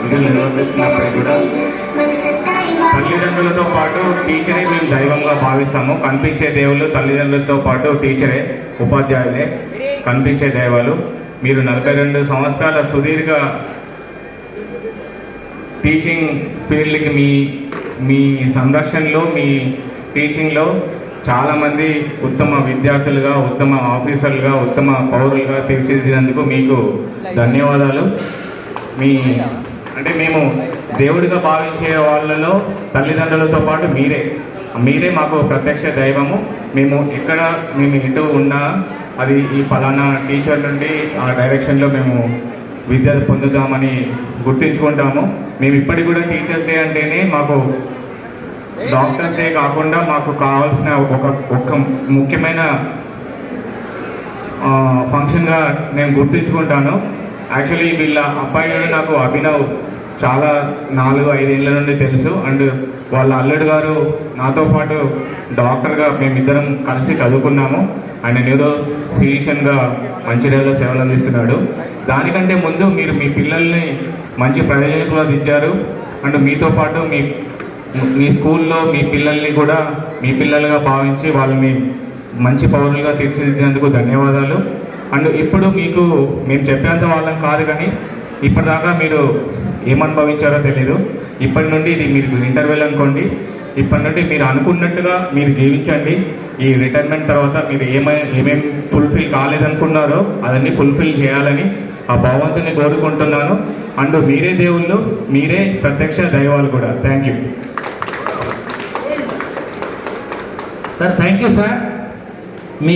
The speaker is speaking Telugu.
విధులు నిర్వర్తిస్తున్నప్పుడు కూడా తల్లిదండ్రులతో పాటు టీచరే మేము దైవంగా భావిస్తాము. కనిపించే దేవుళ్ళు తల్లిదండ్రులతో పాటు టీచరే, ఉపాధ్యాయులే కనిపించే దైవాలు. మీరు 42 సంవత్సరాల సుదీర్ఘ టీచింగ్ ఫీల్డ్కి మీ సంరక్షణలో, మీ టీచింగ్లో చాలామంది ఉత్తమ విద్యార్థులుగా, ఉత్తమ ఆఫీసర్లుగా, ఉత్తమ పౌరులుగా తీర్చిదిద్దినందుకు మీకు ధన్యవాదాలు. మేము దేవుడిగా భావించే వాళ్ళలో తల్లిదండ్రులతో పాటు మీరే మాకు ప్రత్యక్ష దైవము. మేము ఎటు ఉన్నా అది ఈ ఫలానా టీచర్ నుండి ఆ డైరెక్షన్లో మేము విద్య పొందుతామని గుర్తించుకుంటాము. మేము ఇప్పటికి కూడా టీచర్స్ డే అంటేనే మాకు డాక్టర్స్ డే కాకుండా మాకు కావాల్సిన ఒక ముఖ్యమైన ఫంక్షన్గా నేను గుర్తించుకుంటాను. యాక్చువల్లీ వీళ్ళ అబ్బాయి గారు నాకు అభినవ్ చాలా 4-5 ఏళ్ళ నుండి తెలుసు. అండ్ వాళ్ళ అల్లుడు గారు నాతో పాటు డాక్టర్గా మేమిద్దరం కలిసి చదువుకున్నాము. ఆయన న్యూరో ఫిజిషియన్గా మంచిర్యాలలో సేవలు అందిస్తున్నాడు. దానికంటే ముందు మీరు మీ పిల్లల్ని మంచి ప్రయోజకులుగా దించారు. అండ్ మీతో పాటు మీ స్కూల్లో మీ పిల్లల్ని కూడా మీ పిల్లలుగా భావించి వాళ్ళని మంచి పౌరులుగా తీర్చిదిద్దినందుకు ధన్యవాదాలు. అండ్ ఇప్పుడు మీకు మేము చెప్పేంత వాళ్ళం కాదు, కానీ ఇప్పటిదాకా మీరు ఏమనుభవించారో తెలీదు. ఇప్పటి నుండి ఇది మీరు ఇంటర్వెల్ అనుకోండి. ఇప్పటి నుండి మీరు అనుకున్నట్టుగా మీరు జీవించండి. ఈ రిటైర్మెంట్ తర్వాత మీరు ఏమేమి ఫుల్ఫిల్ కాలేదనుకున్నారో అదన్నీ ఫుల్ఫిల్ చేయాలని ఆ భగవంతుని కోరుకుంటున్నాను. అండ్ మీరే దేవుళ్ళు, మీరే ప్రత్యక్ష దైవాలు కూడా. Thank you sir. Thank you sir.